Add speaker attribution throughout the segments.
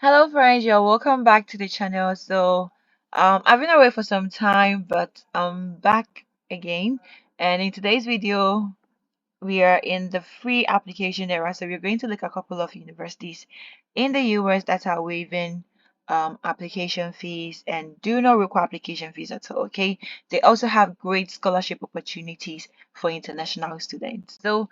Speaker 1: Hello friends, you're welcome back to the channel. I've been away for some time, but I'm back again. And in today's video, we are in the free application era. So we're going to look at a couple of universities in the US that are waiving application fees and do not require application fees at all. Okay, they also have great scholarship opportunities for international students. So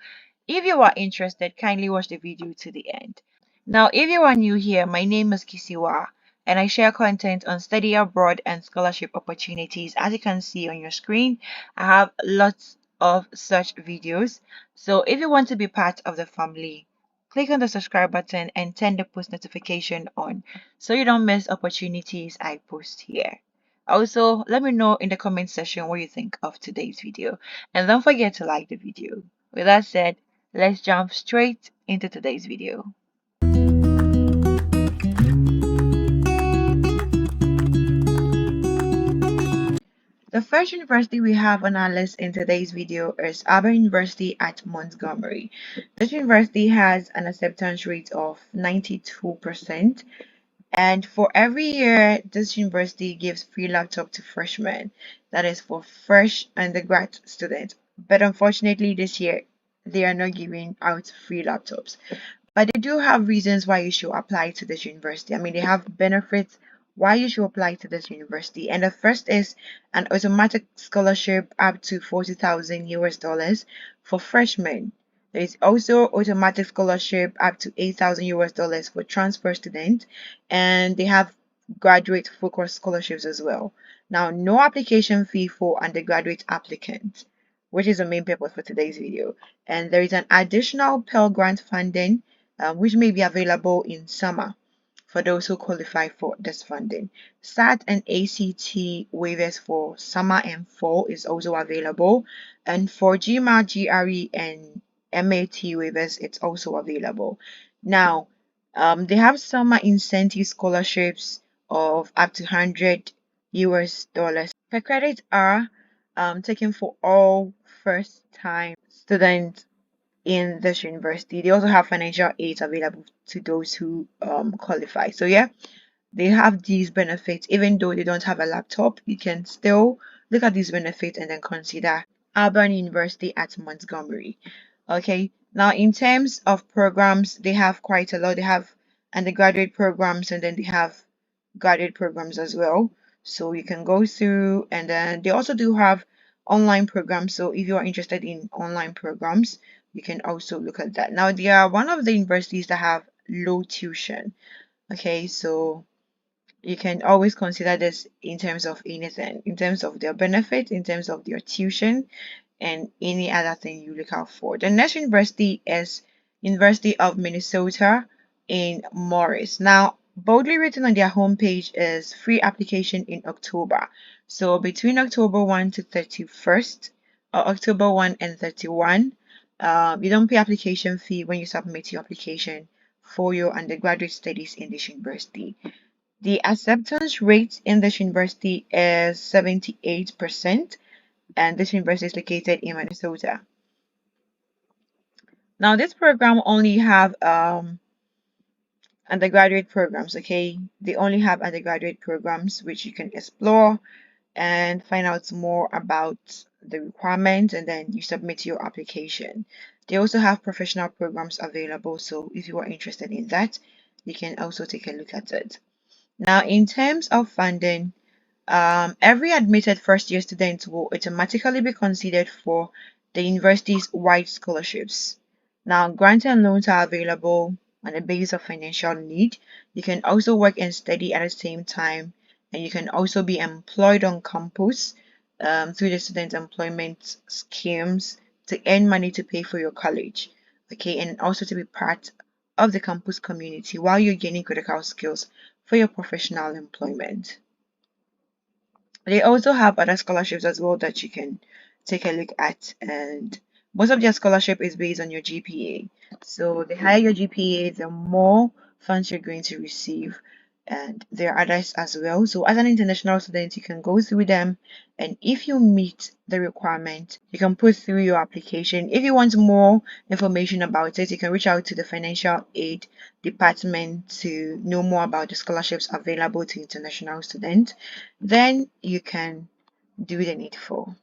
Speaker 1: if you are interested, kindly watch the video to the end. Now, if you are new here, my name is Kisiwa, and I share content on study abroad and scholarship opportunities. As you can see on your screen, I have lots of such videos. So if you want to be part of the family, click on the subscribe button and turn the post notification on so you don't miss opportunities I post here. Also, let me know in the comment section what you think of today's video, and don't forget to like the video. With that said, let's jump straight into today's video. The first university we have on our list in today's video is Auburn University at Montgomery. This university has an acceptance rate of 92%, and for every year, this university gives free laptop to freshmen. That is for fresh undergrad students. But unfortunately, this year, they are not giving out free laptops. But they do have reasons why you should apply to this university. I mean, they have benefits why you should apply to this university. And the first is an automatic scholarship up to 40,000 US dollars for freshmen. There is also automatic scholarship up to 8,000 US dollars for transfer students, and they have graduate focused scholarships as well. Now, no application fee for undergraduate applicants, which is the main purpose for today's video. And there is an additional Pell Grant funding which may be available in summer for those who qualify for this funding. SAT and ACT waivers for summer and fall is also available, and for GMA, GRE, and MAT waivers, it's also available. Now, they have summer incentive scholarships of up to 100 US dollars per credit hour, taken for all first time students in this university. They also have financial aid available to those who qualify. So yeah, they have these benefits. Even though they don't have a laptop, you can still look at these benefits and then consider Auburn University at Montgomery. Okay, now in terms of programs, they have quite a lot. They have undergraduate programs and then they have graduate programs as well. So you can go through, and then they also do have online programs. So if you are interested in online programs, you can also look at that. Now they are one of the universities that have low tuition. Okay, so you can always consider this in terms of anything, in terms of their benefit, in terms of their tuition, and any other thing you look out for. The next university is University of Minnesota in Morris. Now, boldly written on their homepage is free application in October. So between October 1 to 31st, or October 1 and 31, you don't pay application fee when you submit your application for your undergraduate studies in this university. The acceptance rate in this university is 78%, and this university is located in Minnesota. Now, this program only have undergraduate programs, okay? They only have undergraduate programs which you can explore and find out more about the requirements, and then you submit your application. They also have professional programs available, so if you are interested in that, you can also take a look at it. Now, in terms of funding, every admitted first year student will automatically be considered for the university's wide scholarships. Now, grants and loans are available on the basis of financial need. You can also work and study at the same time, and you can also be employed on campus through the student employment schemes to earn money to pay for your college. Okay, and also to be part of the campus community while you're gaining critical skills for your professional employment. They also have other scholarships as well that you can take a look at, and most of their scholarship is based on your GPA. So the higher your GPA, the more funds you're going to receive. and there are others as well. So as an international student, you can go through them, and if you meet the requirement, you can put through your application. If you want more information about it, you can reach out to the financial aid department to know more about the scholarships available to international students. Then you can do the needful.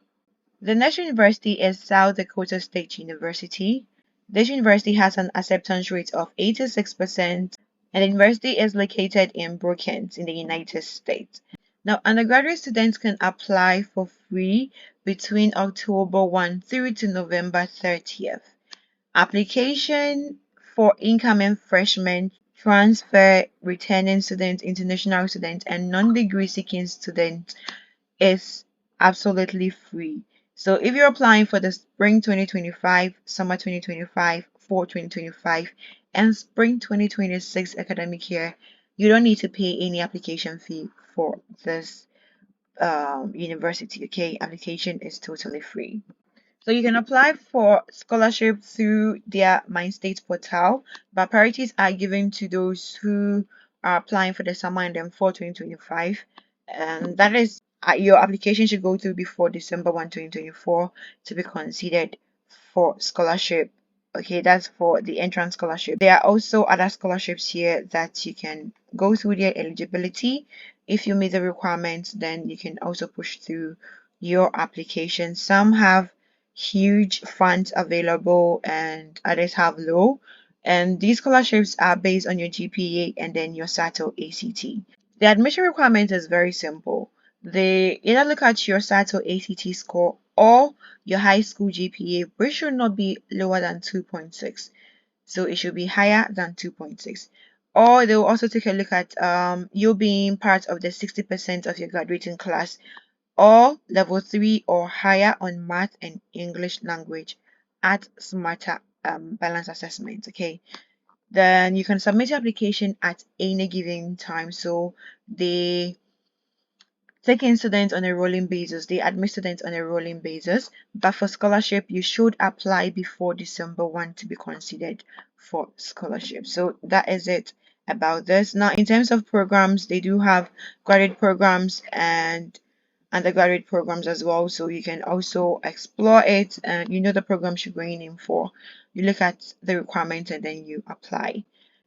Speaker 1: The next university is South Dakota State University. This university has an acceptance rate of 86%, and the university is located in Brookings in the United States. Now, undergraduate students can apply for free between October 1 through to November 30th. Application for incoming freshmen, transfer, returning students, international students, and non-degree seeking students is absolutely free. So if you're applying for the spring 2025, summer 2025, fall 2025, and spring 2026 academic year, you don't need to pay any application fee for this university. Okay, application is totally free. So you can apply for scholarship through their MindState portal, but priorities are given to those who are applying for the summer and then fall 2025. And that is your application should go through before December 1, 2024 to be considered for scholarship. Okay, that's for the entrance scholarship. There are also other scholarships here that you can go through their eligibility. If you meet the requirements, then you can also push through your application. Some have huge funds available and others have low. And these scholarships are based on your GPA and then your SATO ACT. The admission requirement is very simple. They either look at your SATO ACT score or your high school GPA, which should not be lower than 2.6. So it should be higher than 2.6. Or they will also take a look at you being part of the 60% of your graduating class or level 3 or higher on math and English language at smarter balance assessment. Okay, then you can submit your application at any given time. So they take in students on a rolling basis, they admit students on a rolling basis, but for scholarship you should apply before December 1 to be considered for scholarship. So that is it about this. Now in terms of programs, they do have graduate programs and undergraduate programs as well, so you can also explore it and you know the programs you're going in for. You look at the requirements and then you apply.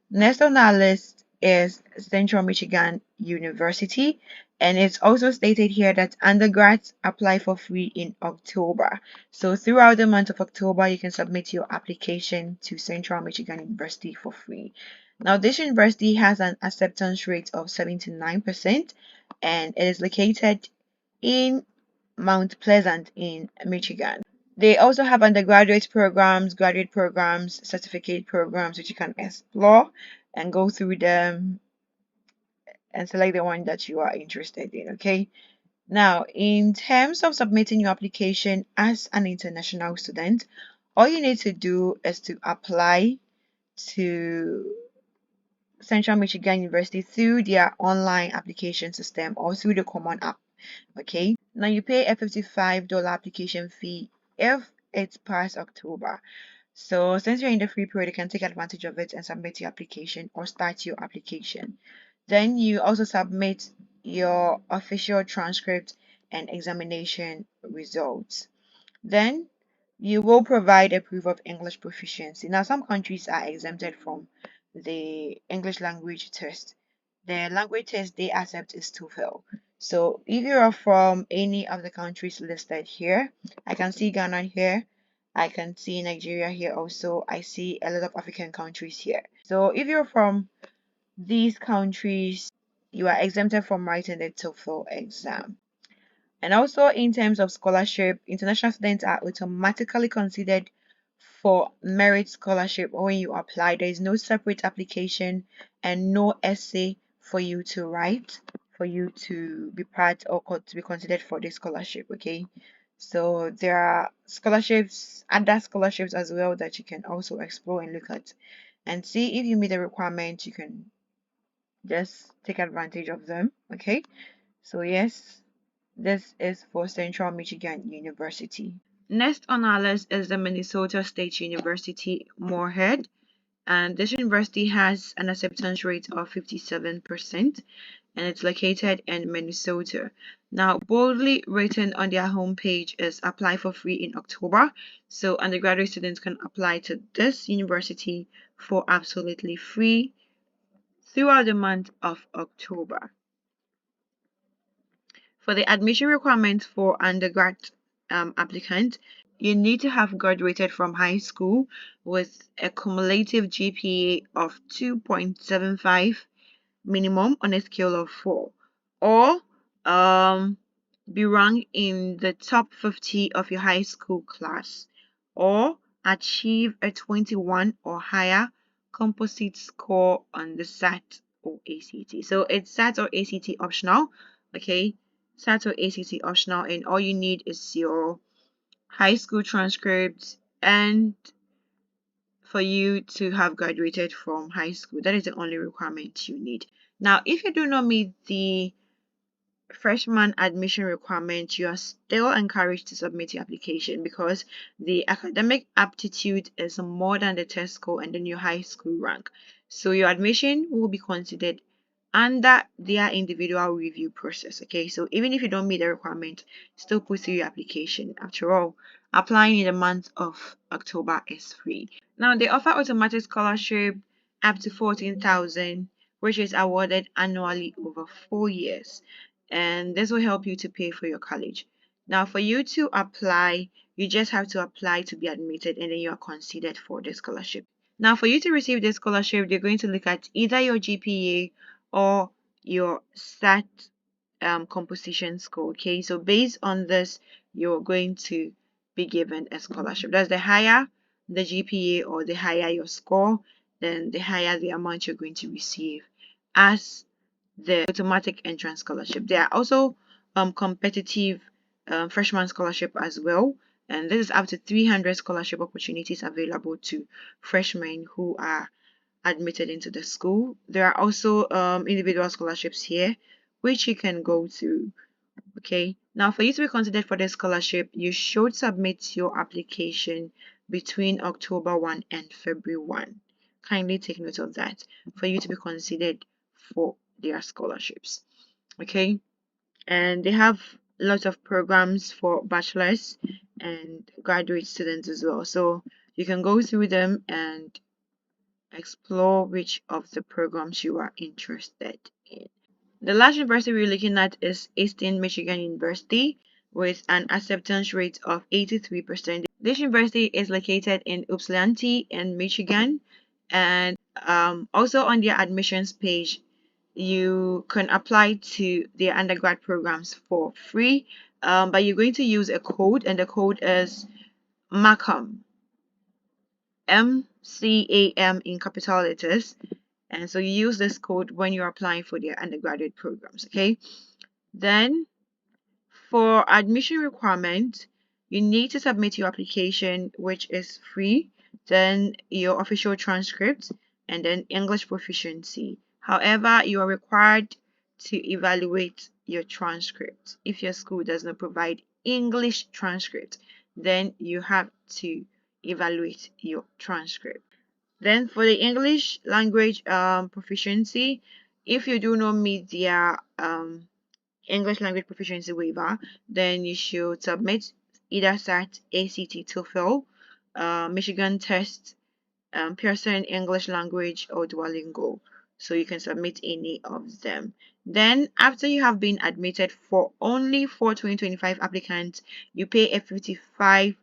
Speaker 1: Next on our list is Central Michigan University, and it's also stated here that undergrads apply for free in October. So throughout the month of October, you can submit your application to Central Michigan University for free. Now, this university has an acceptance rate of 79%, and it is located in Mount Pleasant in Michigan. They also have undergraduate programs, graduate programs, certificate programs, which you can explore and go through them and select the one that you are interested in. Okay. Now, in terms of submitting your application as an international student, all you need to do is to apply to Central Michigan University through their online application system or through the Common App. Okay, now you pay a $55 application fee if it's past October. So since you're in the free period, you can take advantage of it and submit your application or start your application. Then you also submit your official transcript and examination results. Then you will provide a proof of English proficiency. Now, some countries are exempted from the English language test. The language test they accept is TOEFL. So if you are from any of the countries listed here, I can see Ghana here, I can see Nigeria here also, I see a lot of African countries here. So if you're from these countries, you are exempted from writing the TOEFL exam. And also in terms of scholarship, international students are automatically considered for merit scholarship when you apply. There is no separate application and no essay for you to write for you to be part or to be considered for this scholarship. Okay, so there are scholarships, other scholarships as well that you can also explore and look at and see if you meet the requirements. You can just take advantage of them. Okay, so yes, this is for Central Michigan University. Next on our list is the Minnesota State University, Moorhead. and this university has an acceptance rate of 57%, and it's located in Minnesota. Now, boldly written on their homepage is apply for free in October. So undergraduate students can apply to this university for absolutely free throughout the month of October. For the admission requirements for undergrad applicants, you need to have graduated from high school with a cumulative GPA of 2.75 minimum on a scale of 4, or be ranked in the top 50 of your high school class, or achieve a 21 or higher composite score on the SAT or ACT. So it's SAT or ACT optional, okay? SAT or ACT optional, and all you need is your high school transcript and for you to have graduated from high school. That is the only requirement you need. Now, if you do not meet the freshman admission requirement, you are still encouraged to submit your application because the academic aptitude is more than the test score and then your high school rank. So your admission will be considered under their individual review process. Okay, so even if you don't meet the requirement, still put through your application. After all, applying in the month of October is free. Now they offer automatic scholarship up to 14,000, which is awarded annually over 4 years, and this will help you to pay for your college. Now for you to apply, you just have to apply to be admitted, and then you are considered for the scholarship. Now for you to receive this scholarship, they're going to look at either your GPA or your SAT composition score. Okay, so based on this, you're going to be given a scholarship. That's the higher the GPA or the higher your score, then the higher the amount you're going to receive as the automatic entrance scholarship. There are also competitive freshman scholarship as well, and this is up to 300 scholarship opportunities available to freshmen who are admitted into the school. There are also individual scholarships here which you can go through. Okay, now for you to be considered for the scholarship, you should submit your application between October 1 and February 1. Kindly take note of that for you to be considered for their scholarships. Okay, and they have lots of programs for bachelor's and graduate students as well, so you can go through them and explore which of the programs you are interested in. The last university we're looking at is Eastern Michigan University with an acceptance rate of 83%. This university is located in Ypsilanti in Michigan, and also on their admissions page you can apply to their undergrad programs for free, but you're going to use a code, and the code is MACAM, MCAM in capital letters, and so you use this code when you're applying for their undergraduate programs. Okay, then for admission requirement, you need to submit your application, which is free, then your official transcript, and then English proficiency. However, you are required to evaluate your transcript. If your school does not provide English transcript, then you have to evaluate your transcript. Then for the English language proficiency, if you do not meet their English language proficiency waiver, then you should submit either SAT, ACT, TOEFL, Michigan test, Pearson English language, or Duolingo. So you can submit any of them. Then after you have been admitted, for only for 2025 applicants, you pay a $55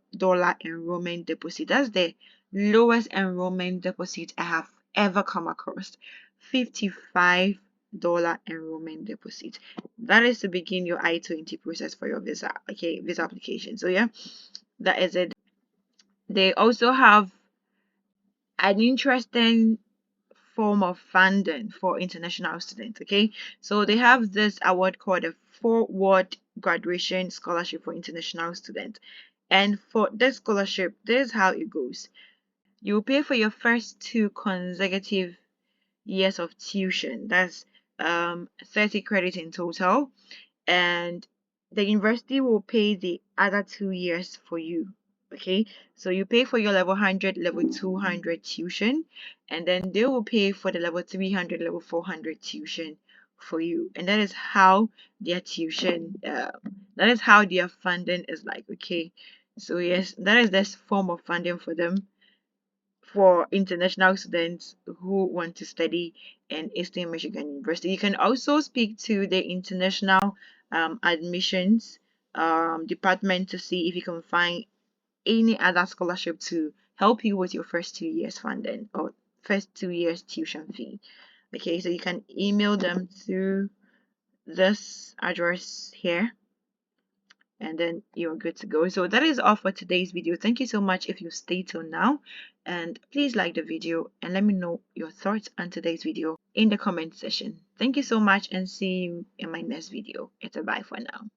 Speaker 1: enrollment deposit. That's the lowest enrollment deposit I have ever come across. $55 enrollment deposit. That is to begin your I-20 process for your visa. Okay, visa application. So yeah, that is it. They also have an interesting form of funding for international students. Okay, so they have this award called a forward graduation scholarship for international students, and for this scholarship, this is how it goes. You pay for your first 2 consecutive years of tuition. That's 30 credits in total, and the university will pay the other 2 years for you. Okay, so you pay for your level 100, level 200 tuition, and then they will pay for the level 300, level 400 tuition for you. And that is how their tuition, that is how their funding is like. Okay, so yes, that is this form of funding for them, for international students who want to study in Eastern Michigan University. You can also speak to the international admissions department to see if you can find any other scholarship to help you with your first 2 years funding or first 2 years tuition fee. Okay, so you can email them through this address here, and then you're good to go. So that is all for today's video. Thank you so much if you stayed till now, and please like the video and let me know your thoughts on today's video in the comment section. Thank you so much, and see you in my next video. It's a bye for now.